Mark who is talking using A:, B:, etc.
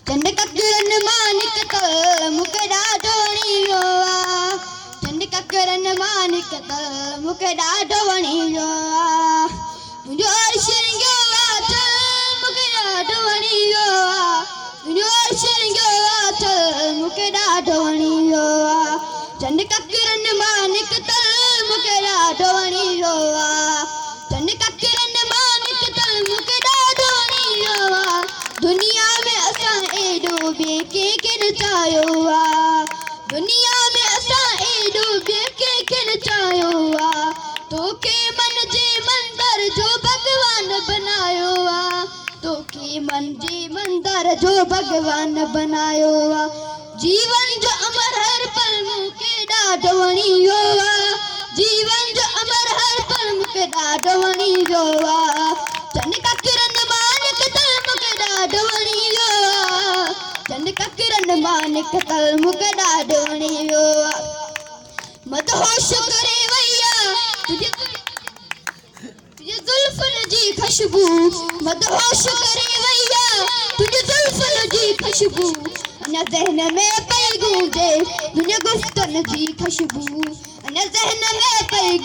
A: चंड ककरन मां निकतल मूंखे ॾाढो वणी वियो आहे चंड ककरन मां निकतल मूंखे ॾाढो वणी वियो आहे तुंहिंजो अर्श रिंगियो आहे मूंखे ॾाढो वणी वियो आहे तुंहिंजो अर्श रिंगियो आहे मूंखे ॾाढो वणी वियो आहे चंड ककरन मां निकतल मूंखे ॾाढो वणी वियो आहे चंड ककरन मां निकतल मूंखे ॾाढो वणी वियो आहे दुनिया में असां एॾो ॿिए कंहिंखे न चाहियो आहे दुनिया में असां एॾो ॿिए कंहिंखे न चाहियो आहे तोखे मन जे मंदर जो भॻवान बनायो आहे तोखे मन जे मंदर जो भॻवान बनायो आहे जीवन जो अमर हर पल मूंखे ॾाढो वणी वियो आहे जीवन जो अमर हर पल मूंखे ॾाढो वणी वियो आहे चंड ककरन मां निकतल मूंखे ॾाढो वणी वियो आहे चंड ककरन मां निकतल मूंखे ॾाढो वणी वियो आहे मदहोश करे वई आहे तुंहिंजे ज़ुल्फ़नि जी ख़ुशबू मदहोश करे वई आहे तुंहिंजे ज़ुल्फ़नि जी ख़ुशबू अञा ज़हन में पई गूंजे तुंहिंजे गुफ़्तनि जी ख़ुशबू अञा ज़हन में पई